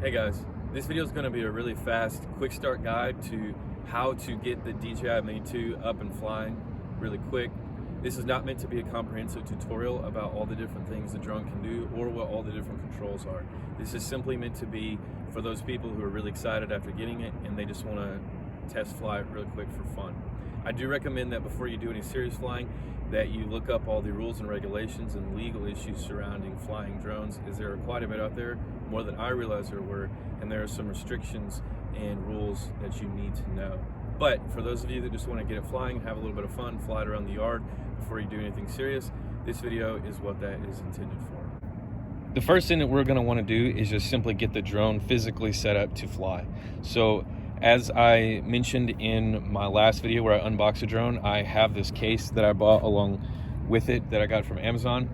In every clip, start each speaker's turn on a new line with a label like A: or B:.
A: Hey guys, this video is going to be a really fast quick start guide to how to get the DJI Mini 2 up and flying really quick. This is not meant to be a comprehensive tutorial about all the different things the drone can do or what all the different controls are. This is simply meant to be for those people who are really excited after getting it and they just want to test fly it really quick for fun. I do recommend that before you do any serious flying that you look up all the rules and regulations and legal issues surrounding flying drones, as there are quite a bit out there, more than I realized there were, and there are some restrictions and rules that you need to know. But for those of you that just want to get it flying, have a little bit of fun, fly it around the yard before you do anything serious, this video is what that is intended for. The first thing that we're going to want to do is just simply get the drone physically set up to fly. So as I mentioned in my last video where I unboxed a drone, I have this case that I bought along with it that I got from Amazon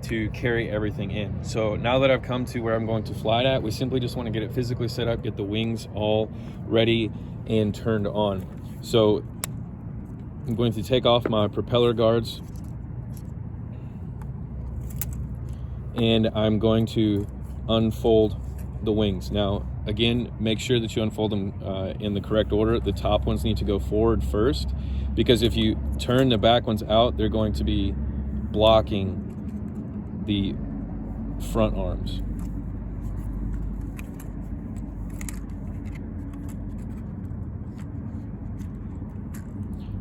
A: to carry everything in. So now that I've come to where I'm going to fly it at, we simply just want to get it physically set up, get the wings all ready and turned on. So I'm going to take off my propeller guards and I'm going to unfold the wings. Now, again, make sure that you unfold them in the correct order. The top ones need to go forward first, because if you turn the back ones out, they're going to be blocking the front arms.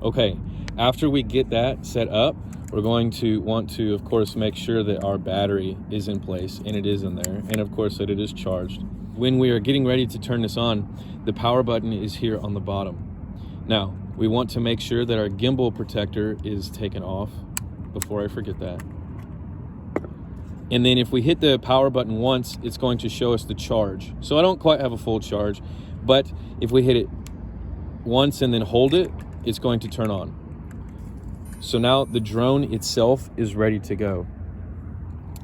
A: Okay, after we get that set up, we're going to want to, of course, make sure that our battery is in place, and it is in there, and of course that it is charged. When we are getting ready to turn this on, the power button is here on the bottom. Now, we want to make sure that our gimbal protector is taken off before I forget that. And then if we hit the power button once, it's going to show us the charge. So I don't quite have a full charge, but if we hit it once and then hold it, it's going to turn on. So now the drone itself is ready to go.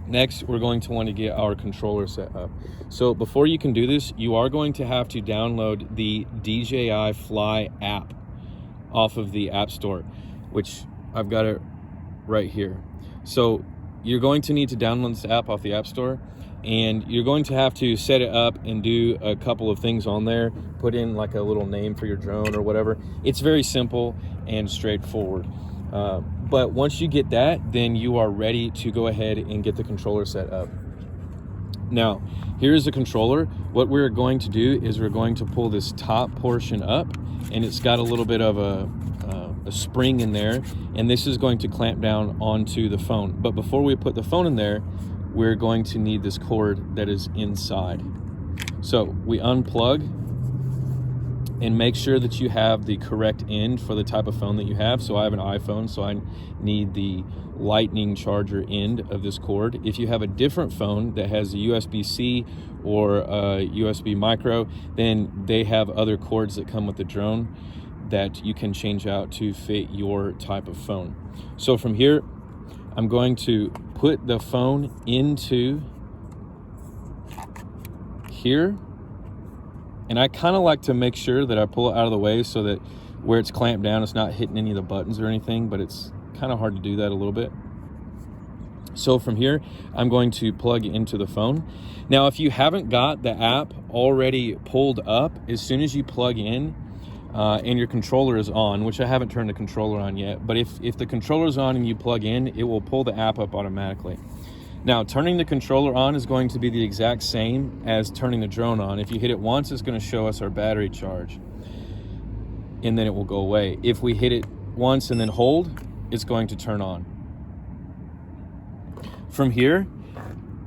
A: Next, we're going to want to get our controller set up. So before you can do this, you are going to have to download the DJI Fly app off of the App Store, which I've got it right here. So you're going to need to download this app off the App Store, and you're going to have to set it up and do a couple of things on there, put in like a little name for your drone or whatever. It's very simple and straightforward. But once you get that, then you are ready to go ahead and get the controller set up. Now, here's the controller. What we're going to do is we're going to pull this top portion up, and it's got a little bit of a spring in there, and this is going to clamp down onto the phone. But before we put the phone in there, we're going to need this cord that is inside. So we unplug and make sure that you have the correct end for the type of phone that you have. So I have an iPhone, so I need the lightning charger end of this cord. If you have a different phone that has a USB-C or a USB micro, then they have other cords that come with the drone that you can change out to fit your type of phone. So from here, I'm going to put the phone into here. And I kind of like to make sure that I pull it out of the way so that where it's clamped down, it's not hitting any of the buttons or anything, but it's kind of hard to do that a little bit. So from here, I'm going to plug into the phone. Now, if you haven't got the app already pulled up, as soon as you plug in and your controller is on, which I haven't turned the controller on yet, but if the controller is on and you plug in, it will pull the app up automatically. Now, turning the controller on is going to be the exact same as turning the drone on. If you hit it once, it's going to show us our battery charge, and then it will go away. If we hit it once and then hold, it's going to turn on. From here,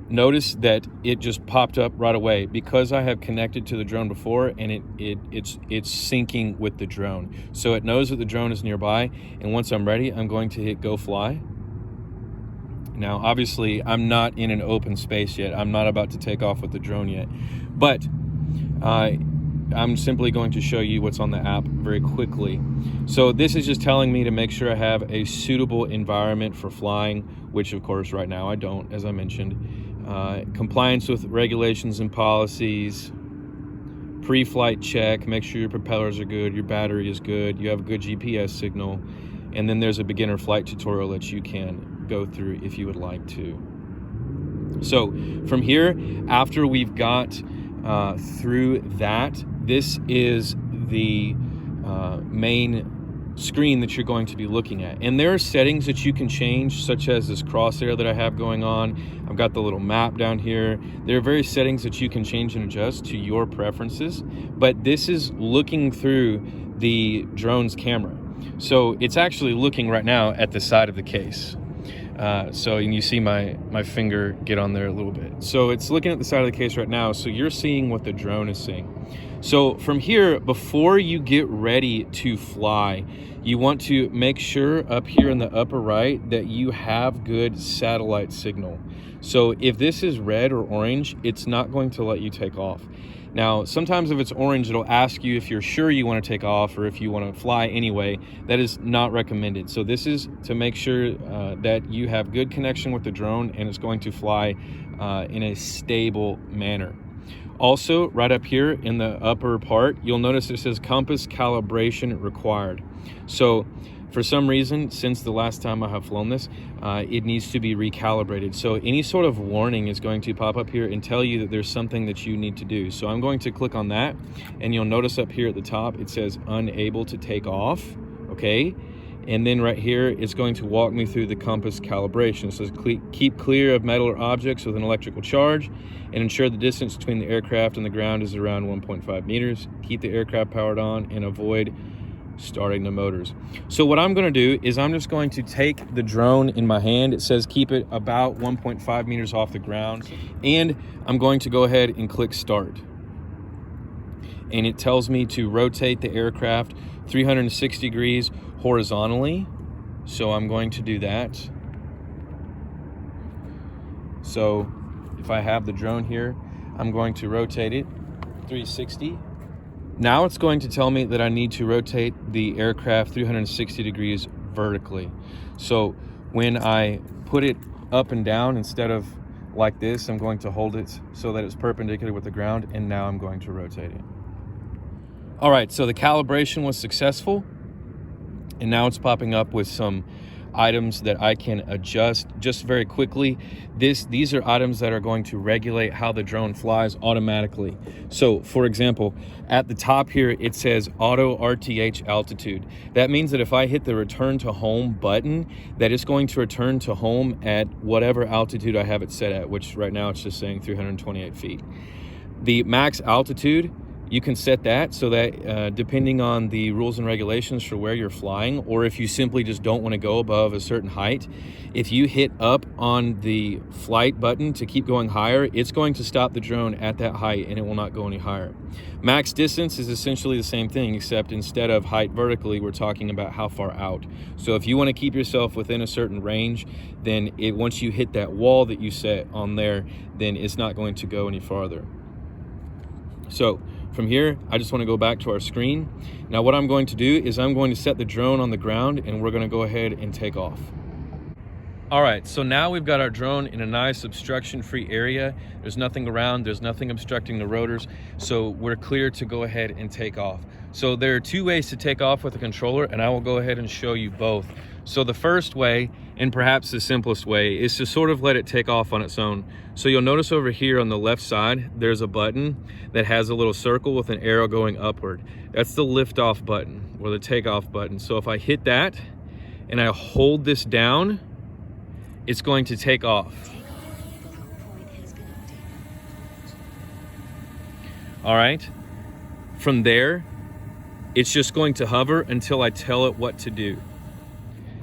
A: notice that it just popped up right away because I have connected to the drone before, and it's syncing with the drone. So it knows that the drone is nearby, and once I'm ready, I'm going to hit go fly. Now, obviously, I'm not in an open space yet. I'm not about to take off with the drone yet, but I'm simply going to show you what's on the app very quickly. So this is just telling me to make sure I have a suitable environment for flying, which of course right now I don't, as I mentioned. Compliance with regulations and policies, pre-flight check, make sure your propellers are good, your battery is good, you have a good GPS signal, and then there's a beginner flight tutorial that you can go through if you would like to. So from here, after we've got through that. This is the main screen that you're going to be looking at, and there are settings that you can change, such as this crosshair that I have going on. I've got the little map down here. There are various settings that you can change and adjust to your preferences, but this is looking through the drone's camera. So it's actually looking right now at the side of the case. So, and you see my finger get on there a little bit. So it's looking at the side of the case right now. So you're seeing what the drone is seeing. So from here, before you get ready to fly, you want to make sure up here in the upper right that you have good satellite signal. So if this is red or orange, it's not going to let you take off. Now, sometimes if it's orange, it'll ask you if you're sure you want to take off or if you want to fly anyway. That is not recommended. So this is to make sure that you have good connection with the drone and it's going to fly in a stable manner. Also, right up here in the upper part, you'll notice it says compass calibration required. So for some reason, since the last time I have flown this, it needs to be recalibrated. So any sort of warning is going to pop up here and tell you that there's something that you need to do. So I'm going to click on that, and you'll notice up here at the top, it says unable to take off, okay? And then right here, it's going to walk me through the compass calibration. It says keep clear of metal or objects with an electrical charge and ensure the distance between the aircraft and the ground is around 1.5 meters. Keep the aircraft powered on and avoid starting the motors. So what I'm going to do is I'm just going to take the drone in my hand. It says keep it about 1.5 meters off the ground, and I'm going to go ahead and click start. And it tells me to rotate the aircraft 360 degrees horizontally. So I'm going to do that. So if I have the drone here, I'm going to rotate it 360. Now it's going to tell me that I need to rotate the aircraft 360 degrees vertically. So when I put it up and down, instead of like this, I'm going to hold it so that it's perpendicular with the ground, and now I'm going to rotate it. All right, so the calibration was successful, and now it's popping up with some items that I can adjust just very quickly. These are items that are going to regulate how the drone flies automatically. So for example, at the top here, it says auto RTH altitude. That means that if I hit the return to home button, that it's going to return to home at whatever altitude I have it set at, which right now it's just saying 328 feet. The max altitude, you can set that so that depending on the rules and regulations for where you're flying, or if you simply just don't want to go above a certain height, if you hit up on the flight button to keep going higher, it's going to stop the drone at that height and it will not go any higher. Max distance is essentially the same thing, except instead of height vertically, we're talking about how far out. So if you want to keep yourself within a certain range, then once you hit that wall that you set on there, then it's not going to go any farther. So from here, I just want to go back to our screen. Now what I'm going to do is I'm going to set the drone on the ground and we're going to go ahead and take off. All right, so now we've got our drone in a nice obstruction-free area. There's nothing around, there's nothing obstructing the rotors, so we're clear to go ahead and take off. So there are two ways to take off with a controller, and I will go ahead and show you both. So the first way, and perhaps the simplest way, is to sort of let it take off on its own. So you'll notice over here on the left side, there's a button that has a little circle with an arrow going upward. That's the lift-off button, or the takeoff button. So if I hit that and I hold this down, it's going to take off. All right, from there, it's just going to hover until I tell it what to do.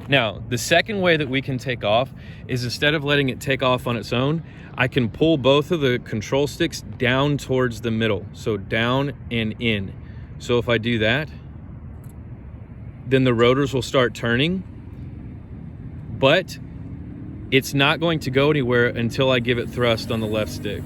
A: Now, the second way that we can take off is instead of letting it take off on its own, I can pull both of the control sticks down towards the middle. So down and in. So if I do that, then the rotors will start turning, but it's not going to go anywhere until I give it thrust on the left stick.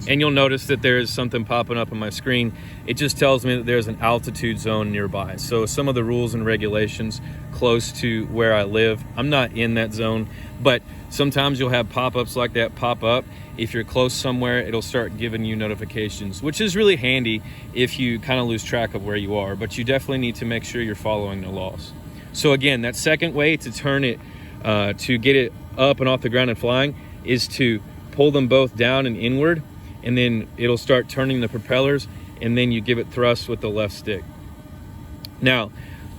A: And you'll notice that there is something popping up on my screen. It just tells me that there's an altitude zone nearby. So some of the rules and regulations close to where I live, I'm not in that zone, but sometimes you'll have pop-ups like that pop up. If you're close somewhere, it'll start giving you notifications, which is really handy if you kind of lose track of where you are, but you definitely need to make sure you're following the laws. So again, that second way to turn it, to get it up and off the ground and flying, is to pull them both down and inward. and then it'll start turning the propellers, and then you give it thrust with the left stick. Now,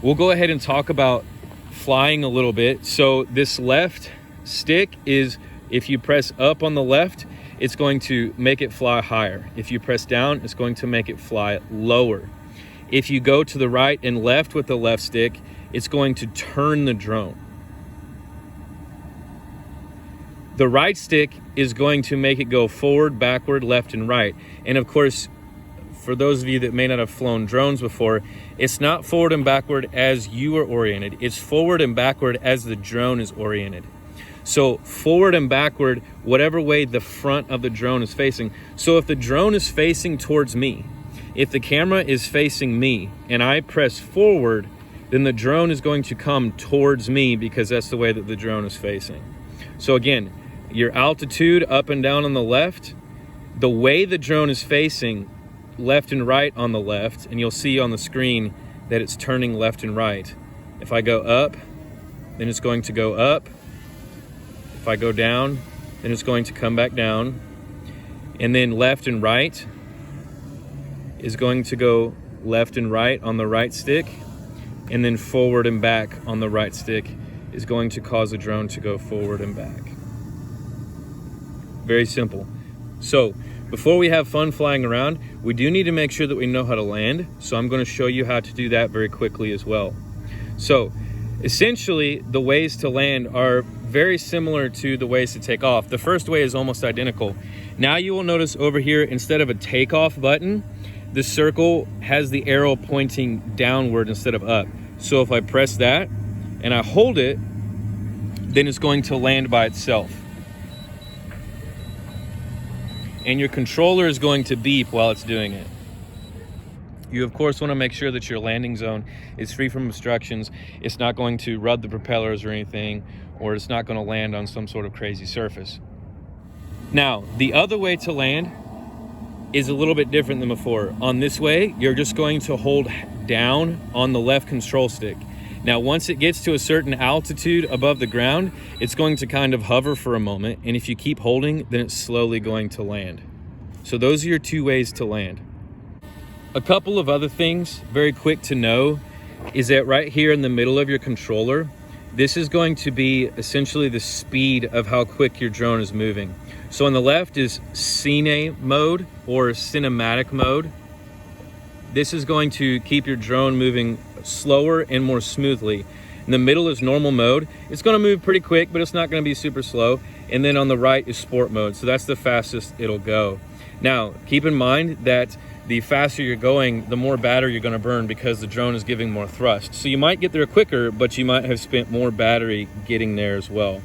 A: we'll go ahead and talk about flying a little bit. So this left stick is, if you press up on the left, it's going to make it fly higher. If you press down, it's going to make it fly lower. If you go to the right and left with the left stick, it's going to turn the drone. The right stick is going to make it go forward, backward, left, and right. And of course, for those of you that may not have flown drones before, it's not forward and backward as you are oriented. It's forward and backward as the drone is oriented. So forward and backward, whatever way the front of the drone is facing. So if the drone is facing towards me, if the camera is facing me and I press forward, then the drone is going to come towards me because that's the way that the drone is facing. So again, your altitude up and down on the left, the way the drone is facing, left and right on the left, and you'll see on the screen that it's turning left and right. If I go up, then it's going to go up. If I go down, then it's going to come back down. And then left and right is going to go left and right on the right stick, and then forward and back on the right stick is going to cause the drone to go forward and back. Very simple. So before we have fun flying around, we do need to make sure that we know how to land. So I'm going to show you how to do that very quickly as well. So essentially, the ways to land are very similar to the ways to take off. The first way is almost identical. Now you will notice over here, instead of a takeoff button, the circle has the arrow pointing downward instead of up. So if I press that and I hold it, then it's going to land by itself. And your controller is going to beep while it's doing it. You of course want to make sure that your landing zone is free from obstructions. It's not going to rub the propellers or anything, or it's not going to land on some sort of crazy surface. Now, the other way to land is a little bit different than before. On this way, you're just going to hold down on the left control stick. Now, once it gets to a certain altitude above the ground, it's going to kind of hover for a moment. And if you keep holding, then it's slowly going to land. So those are your two ways to land. A couple of other things, very quick to know, is that right here in the middle of your controller, this is going to be essentially the speed of how quick your drone is moving. So on the left is Cine mode or cinematic mode. This is going to keep your drone moving slower and more smoothly. In the middle is normal mode. It's going to move pretty quick, but it's not going to be super slow. And then on the right is sport mode. So that's the fastest it'll go. Now, keep in mind that the faster you're going, the more battery you're going to burn because the drone is giving more thrust. So you might get there quicker, but you might have spent more battery getting there as well.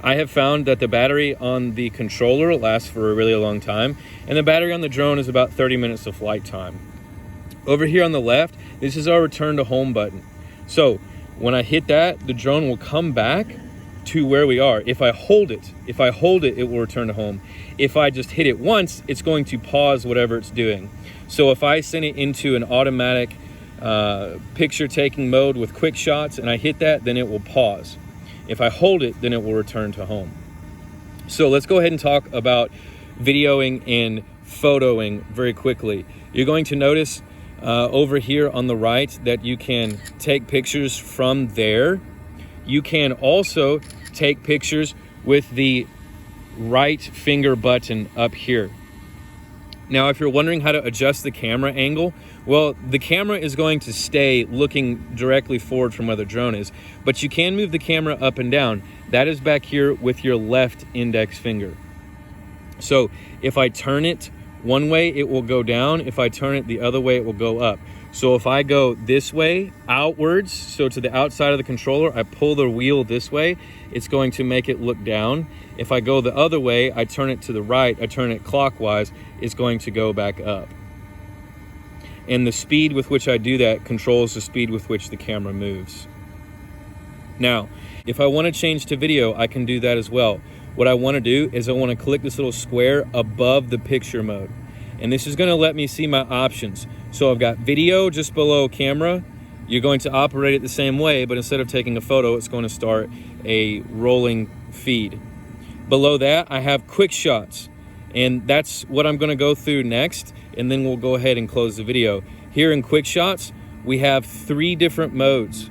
A: I have found that the battery on the controller lasts for a really long time, and the battery on the drone is about 30 minutes of flight time. Over here on the left, this is our return to home button. So when I hit that, the drone will come back to where we are. If I hold it, it will return to home. If I just hit it once, it's going to pause whatever it's doing. So if I send it into an automatic picture taking mode with quick shots and I hit that, then it will pause. If I hold it, then it will return to home. So let's go ahead and talk about videoing and photoing very quickly. You're going to notice over here on the right that you can take pictures from there. You can also take pictures with the right finger button up here. Now, if you're wondering how to adjust the camera angle, well, the camera is going to stay looking directly forward from where the drone is, but you can move the camera up and down. That is back here with your left index finger. So if I turn it one way, it will go down. If I turn it the other way, it will go up. So if I go this way, outwards, so to the outside of the controller, I pull the wheel this way, it's going to make it look down. If I go the other way, I turn it to the right, I turn it clockwise, it's going to go back up. And the speed with which I do that controls the speed with which the camera moves. Now, if I want to change to video, I can do that as well. What I want to do is I want to click this little square above the picture mode. And this is going to let me see my options. So I've got video just below camera. You're going to operate it the same way, but instead of taking a photo, it's going to start a rolling feed. Below that, I have quick shots. And that's what I'm gonna go through next, and then we'll go ahead and close the video. Here in Quick Shots, we have 3 different modes.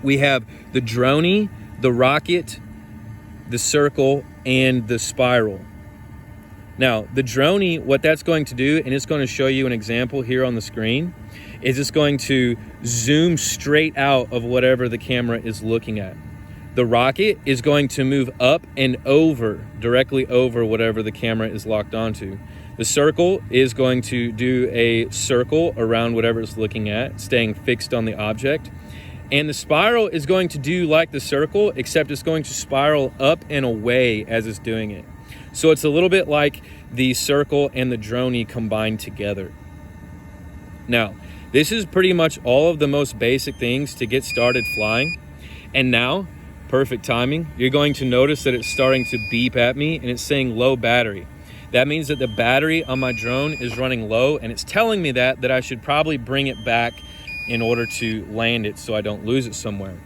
A: We have the droney, the rocket, the circle, and the spiral. Now, the droney, what that's going to do, and it's going to show you an example here on the screen, is it's going to zoom straight out of whatever the camera is looking at. The rocket is going to move up and over, directly over whatever the camera is locked onto. The circle is going to do a circle around whatever it's looking at, staying fixed on the object. And the spiral is going to do like the circle, except it's going to spiral up and away as it's doing it. So it's a little bit like the circle and the droney combined together. Now, this is pretty much all of the most basic things to get started flying. And now, perfect timing, you're going to notice that it's starting to beep at me and it's saying low battery. That means that the battery on my drone is running low, and it's telling me that I should probably bring it back in order to land it so I don't lose it somewhere.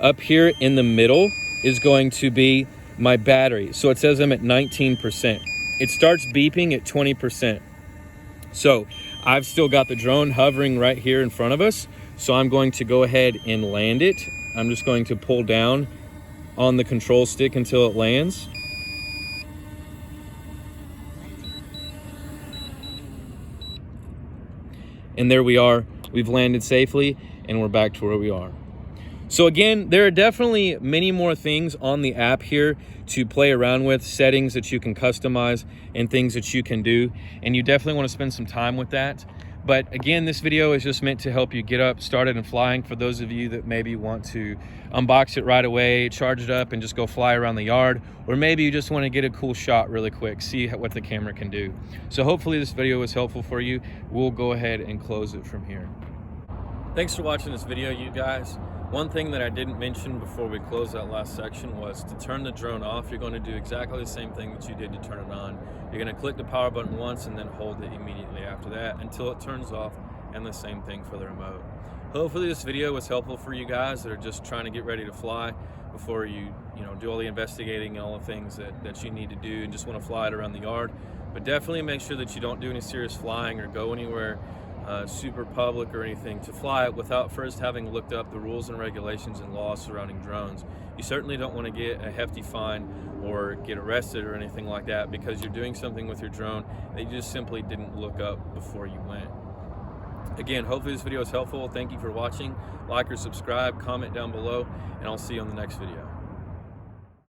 A: Up here in the middle is going to be my battery. So it says I'm at 19%. It starts beeping at 20%. So I've still got the drone hovering right here in front of us. So I'm going to go ahead and land it. I'm just going to pull down on the control stick until it lands. And there we are. We've landed safely and we're back to where we are. So again, there are definitely many more things on the app here to play around with, settings that you can customize and things that you can do. And you definitely want to spend some time with that. But again, this video is just meant to help you get up, started and flying for those of you that maybe want to unbox it right away, charge it up and just go fly around the yard. Or maybe you just want to get a cool shot really quick, see what the camera can do. So hopefully this video was helpful for you. We'll go ahead and close it from here. Thanks for watching this video, you guys. One thing that I didn't mention before we close that last section was to turn the drone off. You're going to do exactly the same thing that you did to turn it on. You're going to click the power button once and then hold it immediately after that until it turns off, and the same thing for the remote. Hopefully this video was helpful for you guys that are just trying to get ready to fly before you do all the investigating and all the things that you need to do and just want to fly it around the yard. But definitely make sure that you don't do any serious flying or go anywhere super public or anything to fly it without first having looked up the rules and regulations and laws surrounding drones. You certainly don't want to get a hefty fine or get arrested or anything like that because you're doing something with your drone that you just simply didn't look up before you went. Again, hopefully this video is helpful. Thank you for watching. Like or subscribe, comment down below, and I'll see you on the next video.